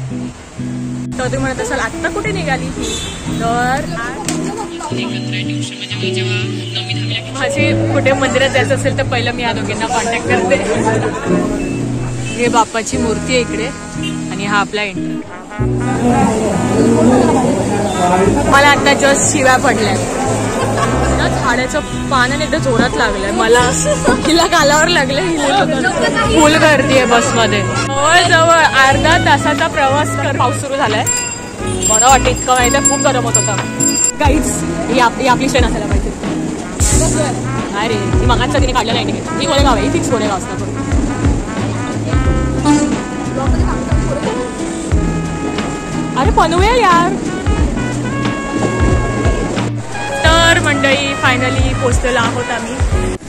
तर तुम्ही म्हणत असाल आत्ता कुठे निघाली ही, तर माझी कुठे मंदिरात जायचं असेल तर पहिलं मी या दोघींना कॉन्टॅक्ट करते. हे बाप्पाची मूर्ती आहे इकडे आणि हा आपला एंट्रन्स. मला आता जस्ट शिव्या पडल्या. झाडाचं पानाने एकदा जोरात लागलंय मला, हिला गालावर लागलंय. फुल गर्दी आहे बसमध्ये. जवळ अर्धा तासाचा प्रवास कर. पाऊस सुरू झालाय. बरं वाटतं इतकं माहिती, खूप गरम होत होता. काहीच ही आपली ट्रेन असायला पाहिजे. नाही रे, ती मागाच्या तिने काढलं नाही तिकीट. ही गोरेगाव आहे, ही फिक्स गोरेगाव असतं. अरे पनवेल यार. तर मंडळी फायनली पोहोचलेलो आहोत आम्ही.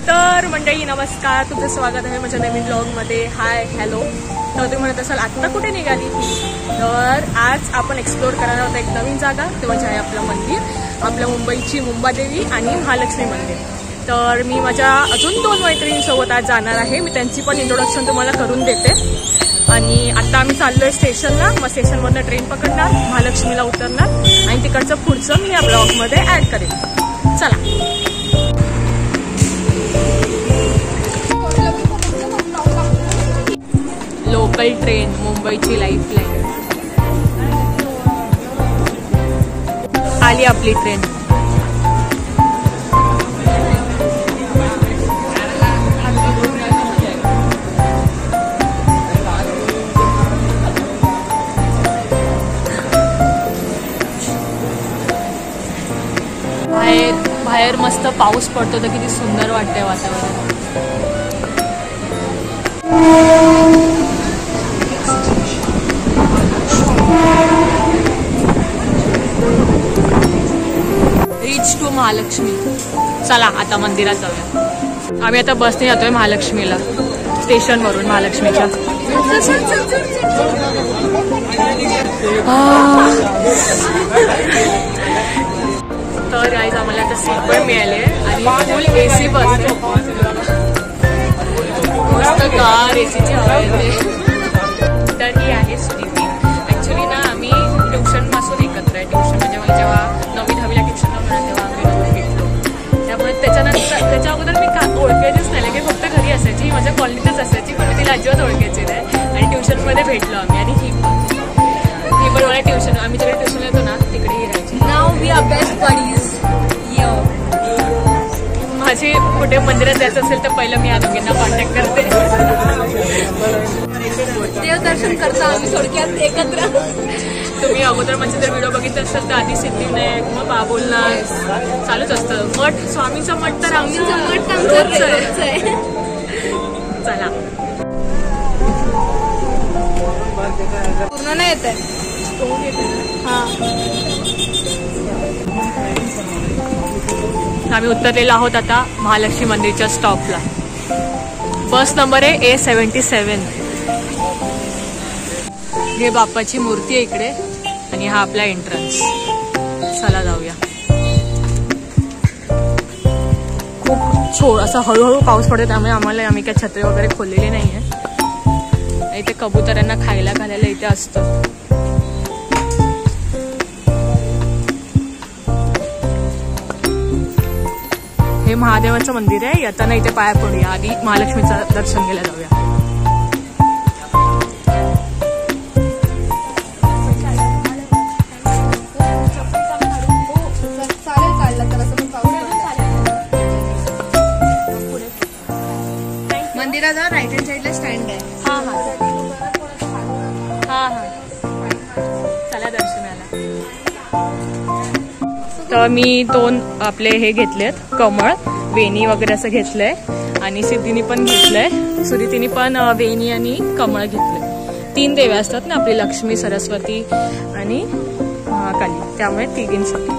तर मंडळी नमस्कार, तुमचं स्वागत आहे माझ्या नवीन ब्लॉगमध्ये. Hi hello. तर तुम्ही म्हणत असाल आत्ता कुठे निघाली ही, तर आज आपण एक्सप्लोअर करणार आहोत एक नवीन जागा. ते म्हणजे आहे आपलं मंदिर, आपल्या मुंबईची मुंबादेवी आणि महालक्ष्मी मंदिर. तर मी माझ्या अजून 2 मैत्रिणींसोबत आज जाणार आहे. मी त्यांची पण इंट्रोडक्शन तुम्हाला करून देते. आणि आता आम्ही चाललोय स्टेशनला. मग स्टेशनवरनं ट्रेन पकडणार, महालक्ष्मीला उतरणार आणि तिकडचं पुढचं मी या ब्लॉगमध्ये ॲड करेन. चला. लोकल ट्रेन, मुंबईची लाईफलाईन. आली आपली ट्रेन. बाहेर मस्त पाऊस पडतो तर किती सुंदर वाटतंय वातावरण. Reach to Mahalakshmi. चला आता मंदिरात जाऊया. आम्ही आता बसने जातोय महालक्ष्मीला, स्टेशनवरून महालक्ष्मीच्या. तर गाईज आम्हाला आता सीट पण मिळाली आणि फुल AC बस. मस्त कार एसीची हवा येते. तर ही आहे सुनीती. ॲक्च्युली ना आम्ही ट्युशनपासून एकत्र आहे. ट्युशन म्हणजे मला जेव्हा 9वी-10वीला ट्युशनला म्हणा तेव्हा आम्ही दोघं भेटलो. त्यामुळे त्याच्या अगोदर मी ओळखायचीच नाही, की फक्त घरी असायची. ही माझ्या कॉलनीतच असायची, पण मी तिला अजिबात ओळखायची नाही. आणि ट्युशनमध्ये भेटलो आम्ही. आणि ही पण मला ट्युशन, आम्ही जिकडे ट्युशनला येतो ना तिकडे ही राहायची. Now we R best buddies. माझी कुठे मंदिरात जायचं असेल तर पहिलं मी या दोघींना कॉन्टॅक्ट करते. देवदर्शन करता आम्ही थोडक्यात एकत्र. तुम्ही अगोदर म्हणजे जर व्हिडिओ बघितले असेल तर आधी सिद्धिविनायक, मग बाबुलनाथ चालूच असतं. मठ, स्वामीचा मठ तर आमचा मठ आमचं आहे. चला. पूर्ण नाही येत आहे. आम्ही उतरलेलो आहोत आता महालक्ष्मी मंदिरच्या स्टॉपला. बस नंबर आहे A77. हे बाप्पाची मूर्ती आहे इकडे आणि हा आपला एंट्रन्स. चला जाऊया. खूप असं हळूहळू पाऊस पडतो, त्यामुळे आम्ही काय छत्री वगैरे खोललेली नाहीये. इथे कबुतरांना खायला घालायला इथे असतं. हे महादेवाचं मंदिर आहे. येताना इथे पाया पडूया. आधी महालक्ष्मीचं दर्शन घ्यायला जाऊया. मंदिराचा राईट हँड साईडला स्टँड आहे. हा चला दर्शनाला. तर मी 2 आपले हे घेतलेत, कमळ, वेणी वगैरे असं घेतलंय. आणि सिद्धीने पण घेतलंय, सुनीतीने पण वेणी आणि कमळ घेतलंय. 3 देव्या असतात ना आपली, लक्ष्मी, सरस्वती आणि महाकाली. त्यामुळे तिघींसाठी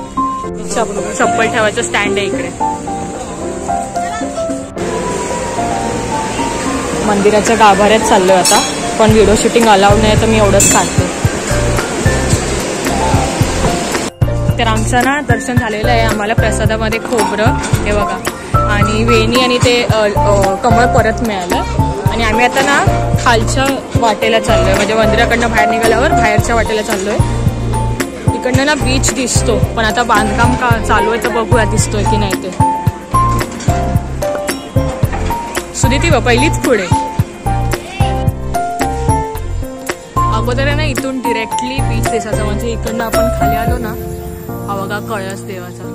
चप्पल ठेवायचं स्टँड आहे इकडे. मंदिराच्या गाभाऱ्यात चाललोय आता, पण व्हिडिओ शूटिंग अलाउड नाही तर मी एवढंच काढते. तर आमचं ना दर्शन झालेलं आहे. आम्हाला प्रसादामध्ये खोबरं, हे बघा, आणि वेणी आणि ते कमळ परत मिळालं. आणि आम्ही आता ना खालच्या वाटेला चाललोय, म्हणजे मंदिराकडनं बाहेर निघाल्यावर बाहेरच्या वाटेला चाललोय. इकडनं ना बीच दिसतो, पण आता बांधकाम का चालू आहे तर बघूया दिसतोय की नाही ते. सुदिती पहिलीच पुढे. अगोदर आहे ना इथून डिरेक्टली बीच दिसायचं, म्हणजे इकडनं आपण खाली आलो ना, हा बघा कळस देवाचा.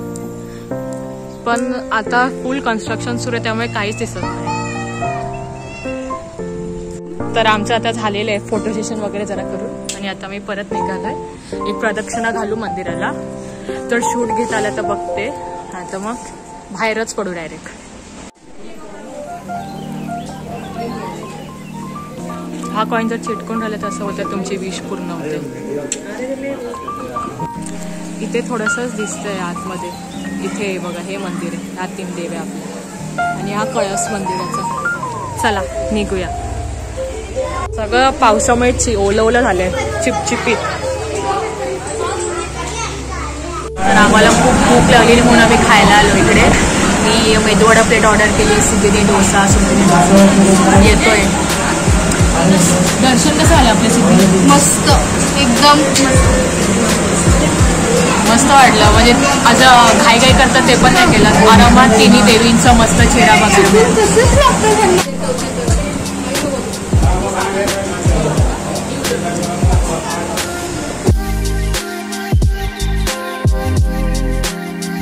पण आता फुल कन्स्ट्रक्शन सुरू आहे त्यामुळे काहीच दिसत नाही. तर आमचं आता झालेलं आहे फोटो सेशन वगैरे जरा करून, आणि आता मी परत निघालोय. एक प्रदक्षिणा घालू मंदिराला, तर शूट घेत आला तर बघते, आता मग बाहेरच पडू डायरेक्ट. हा कॉइन जर चिटकून राहिला तर असं होतं तुमची विश पूर्ण होते. इथे थोडंसंच दिसतंय आतमध्ये. इथे बघा हे मंदिर आहे, ह्या 3 देव्या आपल्या, आणि हा कळस मंदिराचा. चला निघूया. सगळं पावसामुळे ओलं झालंय, चिपचिपीत. तर आम्हाला खूप भूक लागलेली म्हणून आम्ही खायला आलो इकडे. मी मेदूवडा प्लेट ऑर्डर केली, सिद्धी डोसा येतोय. दर्शन कसं झालं आपल्या सिद्धी? मस्त, एकदम मस्त वाटलं. म्हणजे आज घाई करतात ते पण नाही केलं, आरामात 3 देवींचा मस्त चेहरा बघायला.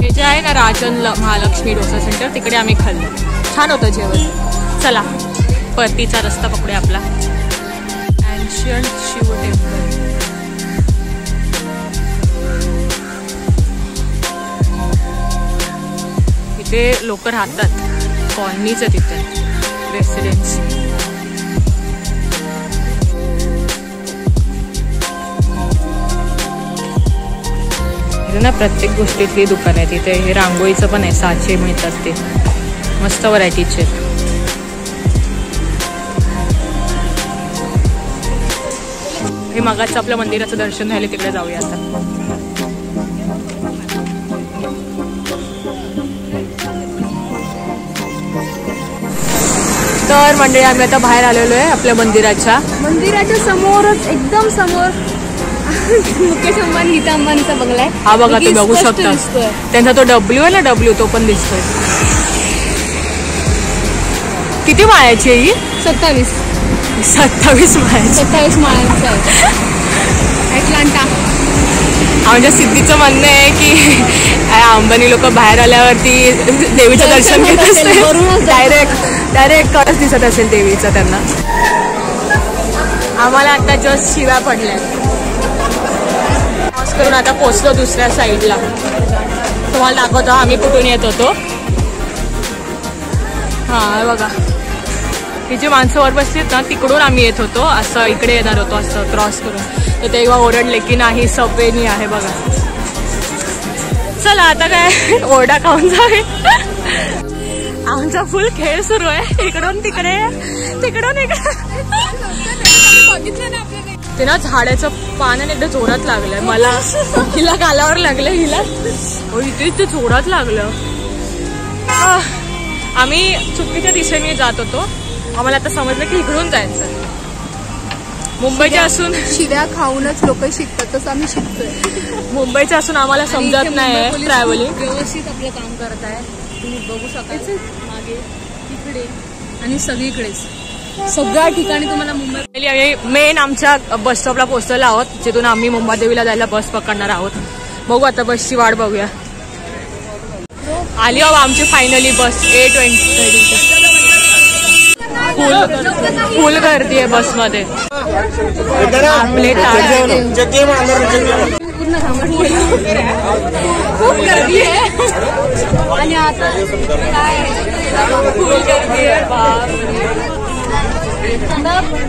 हे जे आहे ना राजन महालक्ष्मी डोसा सेंटर, तिकडे आम्ही खाल्लो. छान होतं जेवण. चला परतीचा रस्ता पकडूया आपला. Ancient Shiv temple. इथे लोक राहतात, कॉलनीच आहे तिथे, रेसिडेन्सी. ना प्रत्येक गोष्टीतली दुकान आहे तिथे. हे रांगोळीचं पण आहे, साचे मिळतात ते, मस्त व्हरायटीचे. हे मागाचं आपल्या मंदिराचं दर्शन झाले, तिकडे जाऊया आता. तर मंडळी आम्ही आता बाहेर आलेलो आहे आपल्या मंदिराच्या समोरच, एकदम समोर मुकेश अंबानी, नीता अंबानीचा बंगला आहे. हा बघा, तुम्ही बघू शकता त्यांचा तो डब्ल्यू आहे ना, डब्ल्यू तो पण दिसतोय. किती माळ्याची आहे ही? 27 माळ्याची. 27 माळ्यांची आहे. ॲटलांटा. म्हणजे सिद्धीचं म्हणणं आहे की अंबानी लोक बाहेर आल्यावरती देवीचं दर्शन घेत असते, डायरेक्ट कळस दिसत असेल देवीचं त्यांना. आम्हाला आता जस्ट शिव्या पडल्या. करून आता पोचलो दुसऱ्या साईडला. तुम्हाला दाखवतो आम्ही कुठून येत होतो. हा बघा, ही जी माणसं वर बसलीत ना, तिकडून आम्ही येत होतो. असं इकडे येणार होतो, असं क्रॉस करून. तर तेव्हा ओरडले की नाही सबवेनी आहे बघा. चला आता काय ओरडा खाऊन जावे. आमचा फुल खेळ सुरू आहे, इकडून तिकडे, तिकडून इकडे. ते ना झाडाचं पाण्याने एकदा जोरात लागलंय मला. हिला गालावर लागलं, हिला इथे जोरात लागलं. आम्ही चुकीच्या दिशेने जात होतो. आम्हाला आता समजलं की इकडून जायचं. मुंबईच्या असून शिव्या खाऊनच लोक शिकतात, तसं आम्ही शिकतोय. मुंबईचं असून आम्हाला समजत नाही ट्रॅव्हलिंग. व्यवस्थित आपलं काम करत आहे, तुम्ही बघू शकाल मागे, तिकडे आणि सगळीकडेच, सगळ्या ठिकाणी तुम्हाला मुंबई. मेन आमच्या बस स्टॉपला पोहोचलेलो आहोत, जिथून आम्ही मुंबादेवीला जायला बस पकडणार आहोत. बघू आता बसची वाट बघूया. आली हवं आमची फायनली बस 8:20. फुल गर्दी आहे बसमध्ये. आपले खूप गर्दी आहे आणि आता फुल गर्दी आहे.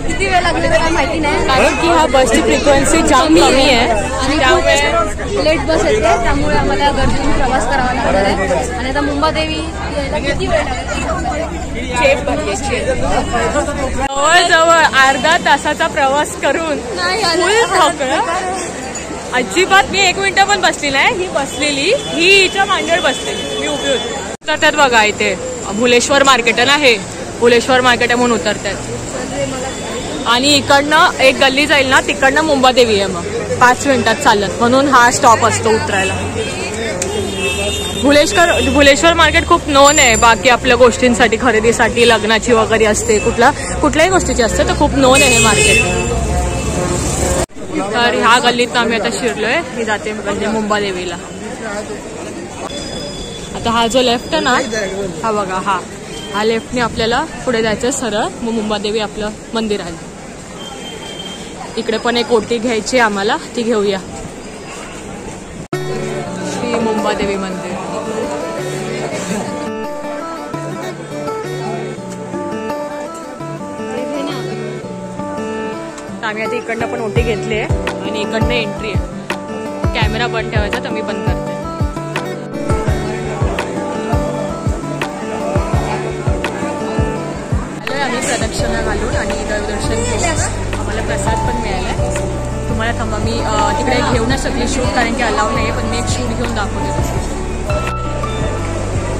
किती वेळ लागले काय माहिती नाही, कारण की ह्या बसची फ्रिक्वेन्सी जाम कमी आहे आणि त्यामुळे लेट बस येते, त्यामुळे आम्हाला गर्दीतून प्रवास करावा लागणार आहे. आणि आता मुंबादेवी किती वेळ जवळ अर्धा तासाचा प्रवास करून फुल थकलं. अजिबात मी 1 मिनिट पण बसली नाही. ही बसलेली, ही हिच्या मांडीवर बसलेली, मी उभी होती. तर त्यात बघा इथे भुलेश्वर मार्केट आहे ना, हे भुलेश्वर मार्केट आहे म्हणून उतरतात. आणि इकडनं एक गल्ली जाईल ना, तिकडनं मुंबादेवी आहे. मग 5 मिनिटात चालत, म्हणून हा स्टॉप असतो उतरायला. भुलेश्वर मार्केट खूप नोन आहे बाकी आपल्या गोष्टींसाठी, खरेदीसाठी, लग्नाची वगैरे असते, कुठल्याही गोष्टीची असते, तर खूप नोन आहे हे मार्केट. तर ह्या गल्लीत आम्ही आता शिरलोय. ही जाते म्हणजे मुंबादेवीला. आता हा जो लेफ्ट आहे ना, हा बघा, हा लेफ्टने आपल्याला पुढे जायचं सरळ. मग मुंबादेवी आपलं मंदिर आहे. इकडे पण एक ओटी घ्यायची आम्हाला, ती घेऊया. श्री मुंबादेवी मंदिर. आम्ही आता इकडनं पण ओटी घेतली आहे आणि इकडनं एंट्री आहे. कॅमेरा बंद ठेवायचा, तर मी बंद करते. आलोय आम्ही प्रदक्षिणा घालून आणि देवदर्शन घेऊन. आम्हाला प्रसाद पण मिळाला. तुम्हाला थांबा, मी तिकडे घेऊ ना शकली शूट, कारण की अलाव नाही आहे, पण मी एक शूट घेऊन दाखवते.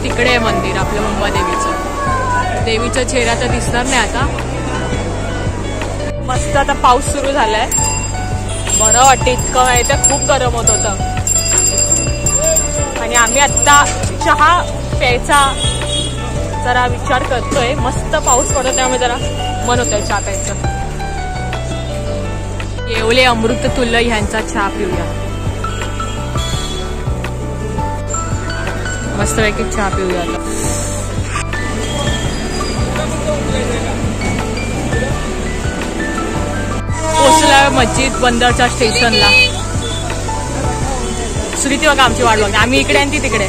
तिकडे आहे मंदिर आपलं मुंबादेवीचं. देवीचा चेहरा तर दिसणार नाही आता. मस्त आता पाऊस सुरू झालाय, बरं वाटतं. इतकं माहिती खूप गरम होत होतं. आणि आम्ही आत्ता चहा प्यायचा जरा विचार करतोय. मस्त पाऊस पडतो त्यामुळे जरा मन होतंय चहा प्यायचं. येवले अमृत तुल्य ह्यांचा चहा पिऊया. मस्तपैकी चहा पिऊया आता. पोचला मस्जिद बंदरच्या स्टेशनला. सुरीती बघा आमची वाट बघा. आम्ही इकडे आणि ती तिकडे.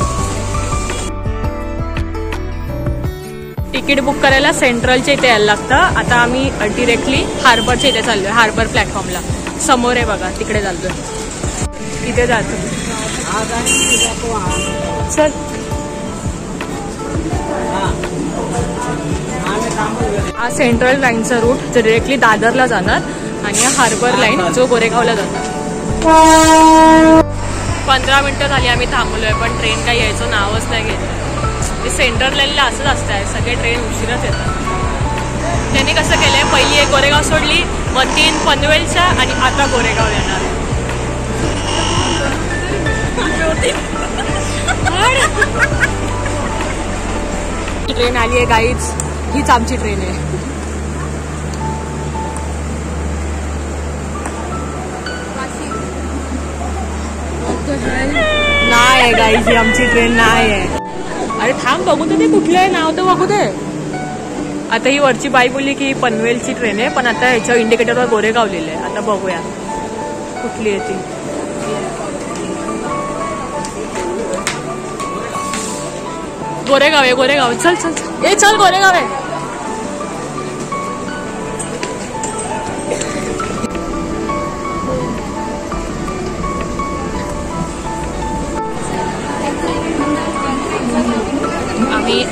तिकीट बुक करायला सेंट्रलच्या इथे यायला लागतं. आता आम्ही डिरेक्टली हार्बरच्या इथे चाललोय. हार्बर प्लॅटफॉर्मला समोर आहे बघा, तिकडे चाललोय. इथे जातो. चल. हा सेंट्रल लाईनचा रूट जो डिरेक्टली दादरला जाणार आणि हा हार्बर लाईन जो गोरेगावला जाणार. 15 मिनिटं झाली आम्ही थांबलोय, पण ट्रेन काही यायचं नावच नाही घेत. सेंट्रल लाईनला असंच असतंय, सगळे ट्रेन उशिराच येतात. त्यांनी कसं केलंय, पहिली एक गोरेगाव सोडली, मग 3 पनवेलच्या आणि आता गोरेगाव येणार. ट्रेन आली आहे गाईज, हीच आमची ट्रेन आहे. नाही आहे गाईज, ही आमची ट्रेन नाही आहे. अरे थांब बघू दे, ते कुठलं आहे नाव तर बघू दे. आता ही वरची बाई बोलली की पनवेलची ट्रेन आहे, पण आता ह्याच्या इंडिकेटरवर गोरेगाव लिहिलंय. आता बघूया कुठली आहे ती. गोरेगाव आहे, गोरेगाव. चल चल ए चल, गोरेगाव आहे. आम्ही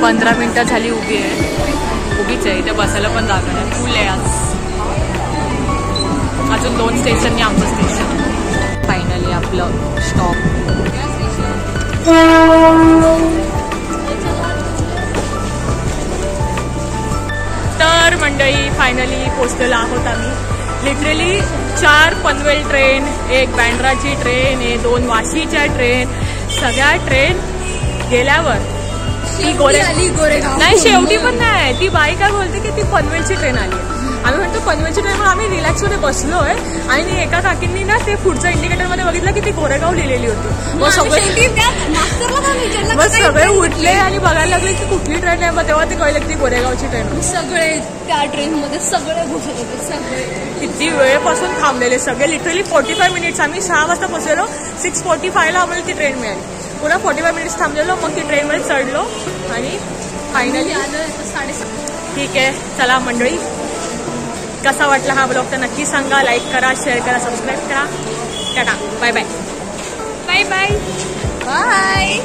15 मिनिटं झाली उभीच आहे. इथे बसायला पण जागा नाही, फुल आहे आज. अजून 2 स्टेशननी आमचं स्टेशन. फायनली आपलं स्टॉप. तर मंडळी फायनली पोहोचलेलो आहोत आम्ही. लिटरली 4 पनवेल ट्रेन, 1 बँड्राची ट्रेन, 2 वाशीच्या ट्रेन, सगळ्या ट्रेन गेल्यावर ती गोरेगाव नाही, शेवटी पण नाही. ती बाई काय बोलते की ती पनवेलची ट्रेन आली. आम्ही म्हणतो पनवेलची ट्रेन, म्हणून आम्ही रिलॅक्स मध्ये बसलोय. आणि एका काकींनी ना ते पुढच्या इंडिकेटर मध्ये बघितलं की ती गोरेगाव लिहिलेली होती. मग सगळे उठले आणि बघायला लागले की कुठली ट्रेन आहे. मग तेव्हा ते कळलं की ती गोरेगावची ट्रेन होती. सगळे त्या ट्रेन मध्ये सगळे घुसत होते. सगळे किती वेळेपासून थांबलेले सगळे. Literally 45 minutes. आम्ही 6 वाजता पोहोचलेलो. 6:45ला आम्हाला ती ट्रेन मिळाली. पुन्हा 45 मिनिट्स थांबलेलो, मग ती ट्रेनमध्ये चढलो आणि फायनली आलो 7:30. ठीक आहे, चला मंडळी, कसा वाटला हा ब्लॉग तर नक्की सांगा. लाईक करा, शेअर करा, सबस्क्राईब करा. Tata, bye bye. Bye bye bye.